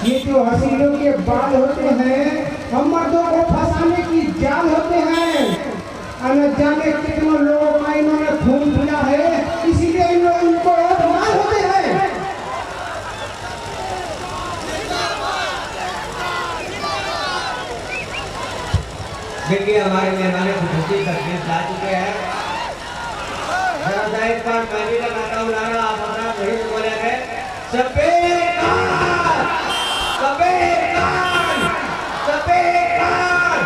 ये जो हसीनों के बाल होते हैं हम मर्दों को फंसाने की जाल होते हैं। न जाने कितने लोगों का इन्होंने खून पिया है, इसीलिए इनको माल होते हैं। देखिए हमारे मेहमान खुशी तकलीफ ला चुके हैं। एक बार मैं भी लगाता हूँ नारा, आप अपना वही बोलेंगे सफेद खान, सफेद खान, सफेद खान।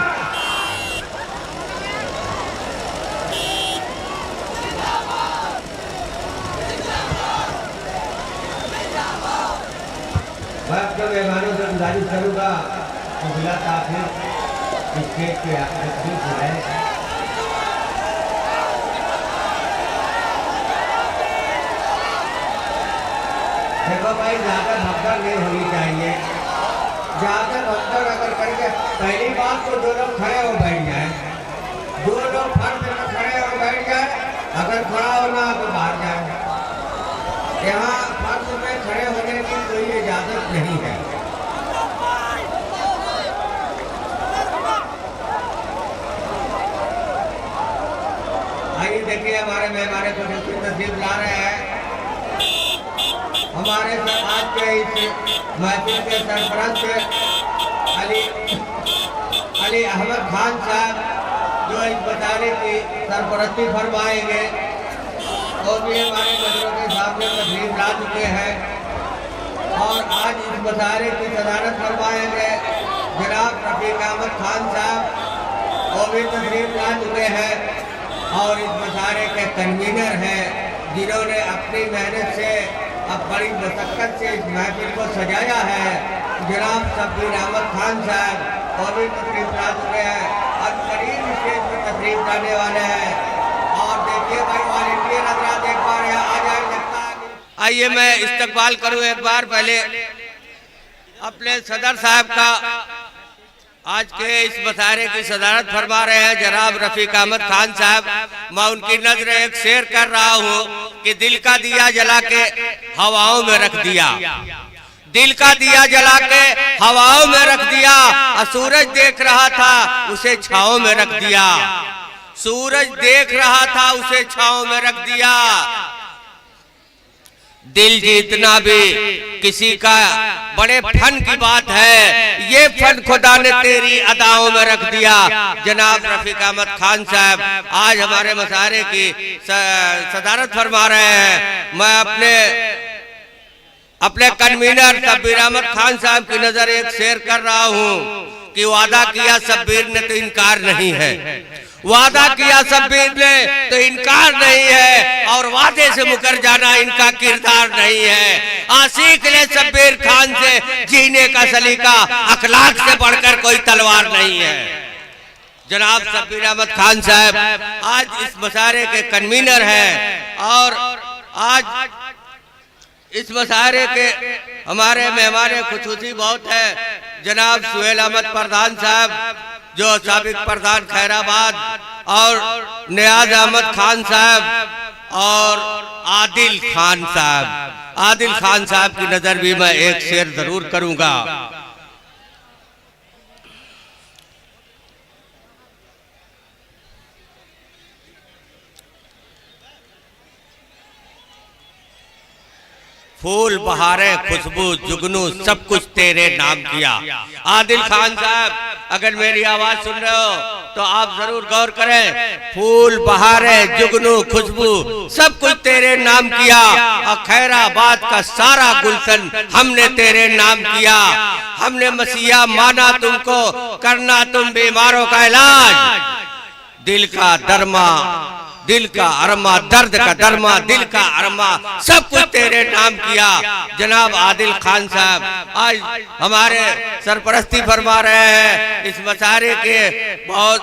मैं अपने मेहमानों से गुजारिश करूँगा तो बिला ताखिर स्टेज पे आए। देखो भाई, ज़्यादा भगदड़ नहीं होनी चाहिए। ज़्यादा भगदड़ अगर करके पहली बात तो दो लोग खड़े हो बैठ जाए, दो लोग फर्श में खड़े हो बैठ जाए। अगर खड़ा होना तो बाहर जाए। यहाँ फर्श में खड़े होने की कोई इजाज़त नहीं है। आइए देखिए हमारे मेहमान को तस्वीर ला रहे हैं। हमारे आज के इस महफिल के सरपरस्त अली अहमद खान साहब जो इस बचाने की सरपरस्ती फरमाएंगे और भी हमारे नजरों के सामने तस्वीर ला चुके हैं। और आज इस बचाने की सदारत फरमाएंगे जनाब रफीक अहमद खान साहब, वो भी तस्वीर ला चुके हैं। और इस बचाने के कन्वीनर हैं जिन्होंने अपनी मेहनत से अब बड़ी मशक्कत से इस महफिल को सजाया है, जनाब शब्बीर अहमद खान साहब, वो भी तशरीफ ला चुके हैं और करीब स्टेज पर तशरीफ लाने वाले हैं। और देखिए भाई वॉलंटियर हजरात एक बार यहाँ आ जाए लगता है। आइए मैं इस्तकबाल करूँ एक बार पहले अपने सदर साहब का। आज के इस मुशायरे की सदारत फरमा रहे हैं जनाब रफीक अहमद खान साहब। मैं उनकी नजर एक शेर कर रहा हूँ कि दिल का दिया जला के हवाओं में रख दिया, दिल का दिया जला के हवाओं में रख दिया। और सूरज देख रहा था उसे छांव में रख दिया, सूरज देख रहा था उसे छांव में रख दिया। दिल जीतना भी किसी का बड़े फन की बात है, ये फन खुदा ने तेरी अदाओं में रख दिया। जनाब रफीक अहमद खान साहब आज हमारे मुशायरे की सदारत फरमा रहे हैं। मैं अपने कन्वीनर शब्बीर अहमद खान साहब की नजर एक शेर कर रहा हूँ कि वादा किया शब्बीर ने तो इनकार नहीं है, वादा किया शब्बीर ने तो इनकार नहीं है, और वादे से मुकर जाना इनका किरदार नहीं है। आशिक ने शब्बीर खान से जीने का सलीका, अखलाक से बढ़कर कोई तलवार नहीं है। जनाब शब्बीर अहमद खान साहब आज इस मुशायरे के कन्वीनर हैं। और आज इस मुशायरे के हमारे मेहमान खुसूसी बहुत है जनाब सुहेल अहमद प्रधान साहब जो साबिक प्रधान खैराबाद, और नियाज अहमद खान साहब और आदिल खान साहब। आदिल खान साहब की नजर भी मैं एक शेर जरूर करूंगा। फूल बहारे खुशबू जुगनू सब कुछ तेरे नाम किया। आदिल खान साहब अगर मेरी आवाज सुन रहे हो तो आप जरूर गौर करें। फूल बहारे जुगनू खुशबू सब कुछ तेरे नाम किया, और खैराबाद का सारा गुलशन हमने तेरे नाम किया। हमने मसीहा माना तुमको, करना तुम बीमारों का इलाज। दिल का दरमा, दिल का अरमा, दर्द का दरमा, दिल का अरमा सब कुछ तेरे नाम किया। जनाब आदिल खान साहब आज हमारे सरपरस्ती फरमा रहे हैं। इस मुशायरे के बहुत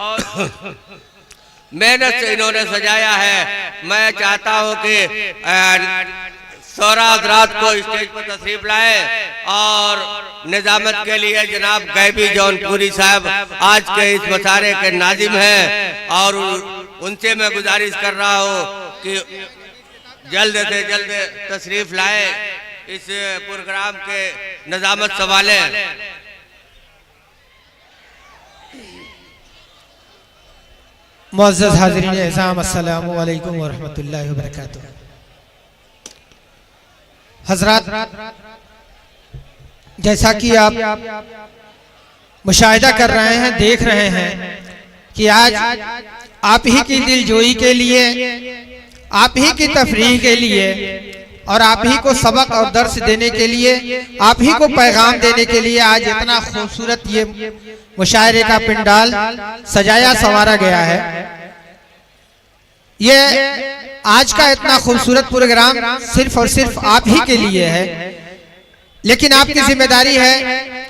मेहनत से इन्होंने सजाया है। मैं चाहता हूं कि शोरा हजरात को स्टेज पर तशरीफ लाए, और निजामत के लिए जनाब गैबी जौनपुरी साहब आज के इस मुशायरे के नाजिम हैं, और उनसे मैं गुजारिश कर रहा हूँ कि जल्द से जल्द तशरीफ लाए इस प्रोग्राम के नजामत सवाले। मुअज़्ज़ज़ हाज़िरीन इज़ाम, अस्सलामु अलैकुम व रहमतुल्लाहि व बरकातुहू। हज़रात, जैसा कि आप मुशाहिदा कर रहे हैं, देख रहे हैं कि आज आप ही की दिलजोई के लिए, आप ही की तफरीह के लिए और आप ही को सबक और दर्स देने के लिए, आप ही को पैगाम देने के लिए आज इतना खूबसूरत ये मुशायरे का पिंडाल सजाया संवारा गया है। ये आज का इतना खूबसूरत प्रोग्राम सिर्फ और सिर्फ आप ही के लिए है, लेकिन आपकी जिम्मेदारी है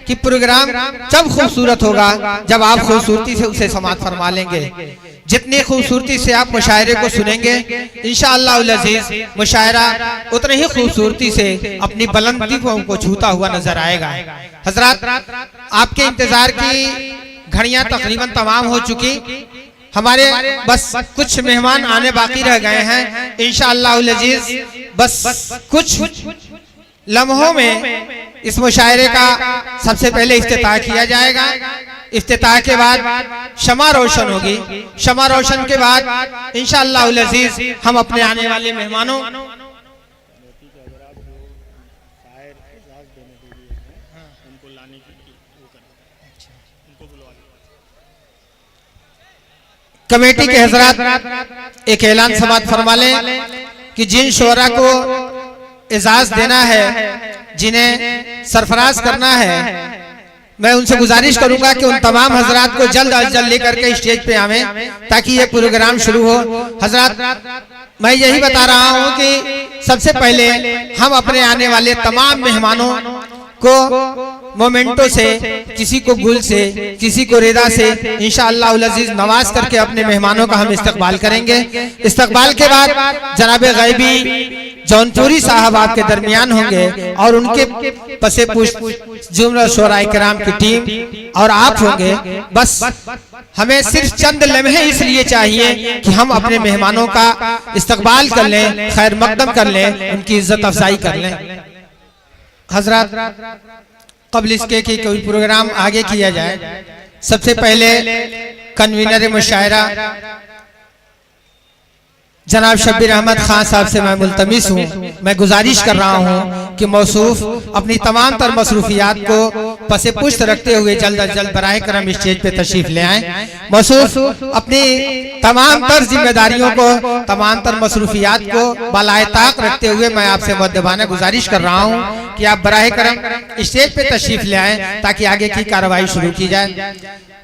कि प्रोग्राम जब खूबसूरत होगा जब आप खूबसूरती से उसे समाअत फरमा लेंगे। जितनी खूबसूरती से आप मुशायरे को सुनेंगे, इंशाअल्लाह उल अज़ीज़ मुशायरा उतनी ही खूबसूरती से अपनी बुलंदी को हमको छूता हुआ नजर आएगा। हजरात, आपके इंतजार की घड़ियां तकरीबन तमाम हो चुकी, हमारे बस कुछ मेहमान आने बाकी रह गए हैं। इंशाअल्लाह उल अज़ीज़ बस कुछ लम्हों में इस मुशायरे का सबसे पहले इफ्तिताह किया जाएगा। इफ्तिताह के बाद शमा रोशन होगी। शमा रोशन के बाद इंशाअल्लाह उल अज़ीज़ हम अपने आने वाले मेहमानों कमेटी के हजरात एक ऐलान समाअत फरमा लें कि जिन शोरा को एजाज देना है, जिन्हें सरफराज करना है, मैं उनसे गुजारिश करूंगा कि उन तमाम हजरात को जल्द अज जल्द लेकर के स्टेज पे आवें ताकि ये प्रोग्राम शुरू हो। हजरात, मैं यही बता रहा हूं कि सबसे पहले हम अपने आने वाले तमाम मेहमानों को मोमेंटो से, किसी को गुल से, किसी को रेदा से इंशाअल्लाह उल अज़ीज़ नवाज करके अपने मेहमानों का हम इस्तकबाल करेंगे। इस्तकबाल के बाद जनाबे गैबी जौनपुरी साहब आपके दरमियान होंगे और उनके पसे पुष्ट जुमला शोराए किराम की टीम और आप होंगे। बस हमें सिर्फ चंद लम्हे इसलिए चाहिए कि हम अपने मेहमानों का इस्तकबाल कर लें, खैर मकदम कर लें, उनकी इज्जत अफजाई कर लें। हजरात, कबल इसके कि कोई प्रोग्राम आगे किया जाए, सबसे पहले कन्वीनर मुशायरा जनाब शब्बीर अहमद खान साहब से मैं मुल्तमिस हूँ, मैं गुजारिश कर रहा हूँ कि मौसूफ अपनी तमाम तर मसरूफियात को पसे पुष्ट रखते हुए जल्द अज जल्द बराए करम स्टेज पे तशरीफ ले आए। मौसूफ अपनी तमाम तर जिम्मेदारियों को, तमाम तर मसरूफियात को बालाए ताक रखते हुए मैं आपसे मुअद्दबाना गुजारिश कर रहा हूँ कि आप बराए करम स्टेज पे तशरीफ ले आए ताकि आगे की कार्रवाई शुरू की जाए।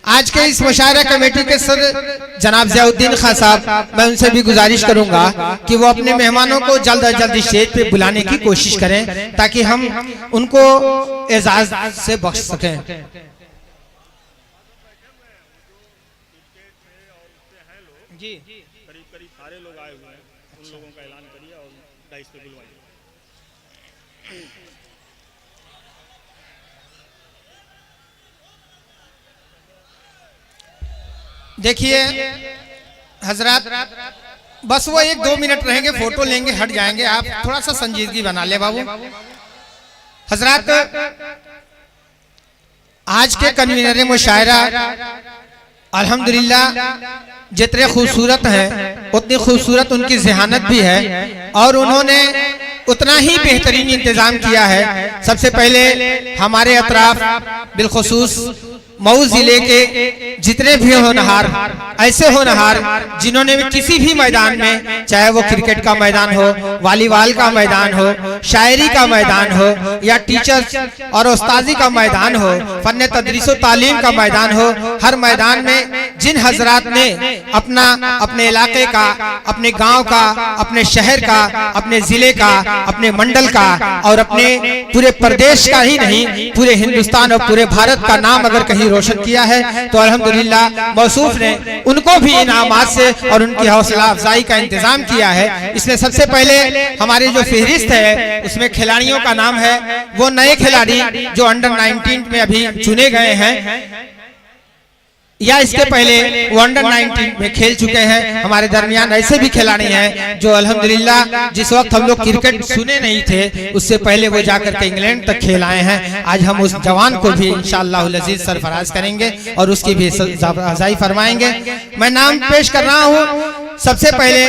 आज के इस मुशायरा कमेटी के सदर जनाब ज़ियाउद्दीन खान साहब, मैं उनसे भी गुजारिश करूंगा कि वो अपने मेहमानों को जल्द अज जल्द स्टेज पे बुलाने की कोशिश करें ताकि हम उनको एजाज से बख्श सकें। जी करीब सारे लोग आए हुए हैं, उन लोगों का ऐलान करिए और डाइस पे बुलवाइए। देखिए हजरात, बस वो 1-2 मिनट रहेंगे, फोटो लेंगे, हट जाएंगे। आप थोड़ा सा संजीदगी बना ले बाबू। हजरात, आज के कन्वीनर मुशायरा अल्हम्दुलिल्लाह जितने खूबसूरत हैं उतनी खूबसूरत उनकी ज़हानत भी है और उन्होंने उतना ही बेहतरीन इंतजाम किया है। सबसे पहले हमारे अतराफ बिलखुसूस मऊ जिले के जितने भी होनहार, ऐसे होनहार जिन्होंने भी किसी भी मैदान में, चाहे वो क्रिकेट का मैदान हो, वॉलीबॉल का मैदान हो, शायरी का मैदान हो या टीचर और उस्ताजी का मैदान हो, फन तदरीस व तालीम का मैदान हो, हर मैदान में जिन हजरात ने अपने इलाके का, अपने गांव का, अपने शहर का, अपने जिले का, अपने मंडल का और अपने पूरे प्रदेश का ही नहीं, पूरे हिंदुस्तान और पूरे भारत का नाम अगर कहीं रोशन किया है तो अल्हम्दुलिल्लाह मौसूफ ने उनको भी इनामात से और उनकी हौसला अफजाई का इंतजाम किया है। इसमें सबसे पहले हमारी जो फहरिस्त है उसमें खिलाड़ियों का नाम है, वो नए खिलाड़ी जो अंडर 19 में अभी चुने गए हैं। या इसके पहले वो अंडर 19 में खेल चुके हैं। हमारे दरमियान ऐसे भी खिलाड़ी हैं जो अल्हम्दुलिल्लाह जिस वक्त हम लोग क्रिकेट सुने नहीं थे उससे पहले वो जाकर के इंग्लैंड तक खेल आए हैं। आज हम उस जवान को भी इंशाअल्लाह अज़ीज सरफराज करेंगे और उसकी भी अज़ाई फरमाएंगे। मैं नाम पेश कर रहा हूँ। सबसे पहले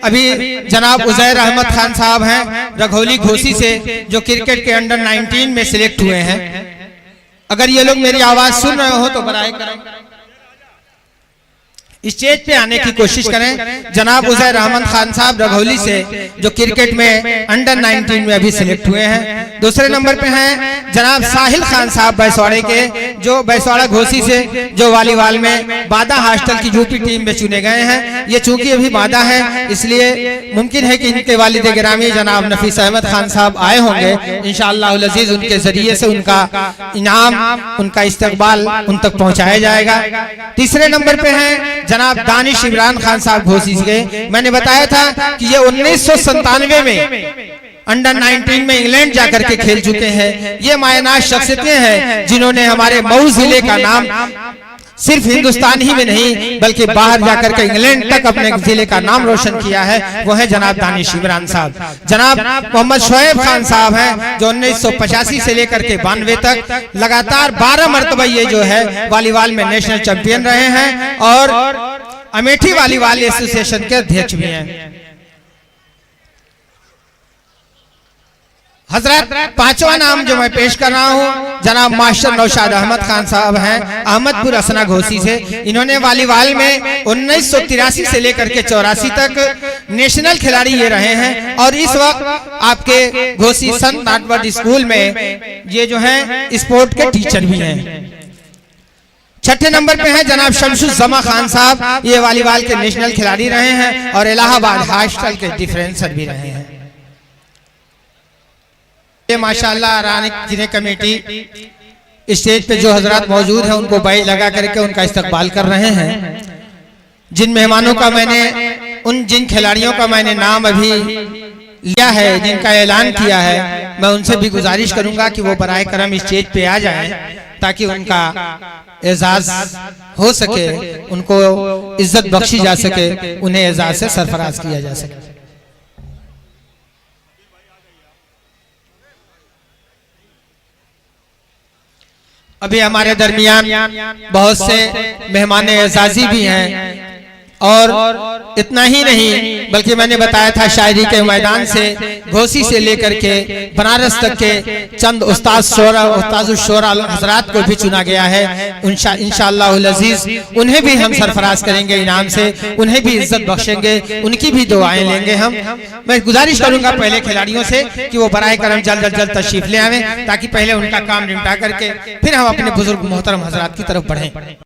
अभी जनाब उज़ैर अहमद खान साहब हैं रघौली घोसी से, जो क्रिकेट के अंडर 19 में सिलेक्ट हुए हैं। अगर ये लोग मेरी आवाज सुन रहे हो तो बराए करें, स्टेज पे आने की कोशिश करें। जनाब उज़ैर अहमद खान साहब रघौली से, जो क्रिकेट में अंडर 19 में अभी सिलेक्ट हुए हैं। दूसरे नंबर पे हैं जनाब साहिल खान साहब बैसवाड़े के, जो बैसवाड़ा घोसी से, जो वॉलीबॉल में बादा हॉस्टल की यूपी टीम में चुने गए हैं। ये चूंकि अभी बादा है इसलिए मुमकिन है कि इनके वालिद गिरामी जनाब नफीस अहमद खान साहब आए होंगे। इंशाअल्लाह अज़ीज उनके जरिए से उनका इनाम, उनका इस्तकबाल उन तक पहुंचाया जाएगा। तीसरे नंबर पे हैं जनाब दानिश इमरान खान साहब घोसी के। मैंने बताया था कि ये 1997 में अंडर 19 में इंग्लैंड जाकर के खेल चुके हैं। ये मायनाज शख्सियतें हैं जिन्होंने हमारे मऊ जिले का नाम सिर्फ हिंदुस्तान ही में नहीं बल्कि बाहर जाकर के इंग्लैंड तक अपने जिले का नाम रोशन किया है। वो है जनाब दानिश इमरान साहब। जनाब मोहम्मद शोएब खान साहब हैं जो 1985 से लेकर के 92 तक लगातार 12 मरतबा ये जो है वॉलीबॉल में नेशनल चैंपियन रहे हैं और अमेठी वॉलीबॉल एसोसिएशन के अध्यक्ष भी हैं। हजरत पांचवा नाम जो मैं पेश कर रहा हूँ जनाब मास्टर नौशाद अहमद खान साहब हैं अहमदपुर असना घोसी से। इन्होंने वॉलीबॉल में 1983 से लेकर के 84 तक नेशनल खिलाड़ी ये रहे हैं और इस वक्त आपके घोसी संत नाटवर्ड स्कूल में ये जो है स्पोर्ट के टीचर भी हैं। छठे नंबर पे हैं जनाब शमसुज़्ज़मा खान साहब, ये वॉलीबॉल के नेशनल खिलाड़ी रहे हैं और इलाहाबाद हॉस्टल के डिफरेंसर भी रहे हैं। ये माशाअल्लाह रानी जिन्हें कमेटी स्टेज पे जो हजरात मौजूद हैं उनको बाई लगा करके उनका इस्तकबाल कर रहे हैं। जिन मेहमानों का मैंने जिन खिलाड़ियों का मैंने नाम अभी लिया है, जिनका ऐलान किया है, मैं उनसे भी गुजारिश करूंगा कि वो बराए करम स्टेज पे आ जाएं ताकि उनका एजाज हो सके, उनको इज्जत बख्शी जा सके, उन्हें एजाज से सरफराज किया जा सके। अभी हमारे दरमियान बहुत से मेहमान एजाजी भी हैं और इतना ही नहीं बल्कि मैंने बताया था शायरी के मैदान से घोसी से लेकर के बनारस तक के चंद उस्ताद शोरा हजरात को भी चुना गया है। इंशाअल्लाह अज़ीज उन्हें भी हम सरफराज करेंगे इनाम से, उन्हें भी इज्जत बख्शेंगे, उनकी भी दुआएं लेंगे हम। मैं गुजारिश करूंगा पहले खिलाड़ियों से कि वो बराए करम जल्द अज जल्द तशरीफ ले आवें ताकि पहले उनका काम निपटा करके फिर हम अपने बुजुर्ग मोहतरम हजरात की तरफ बढ़ें।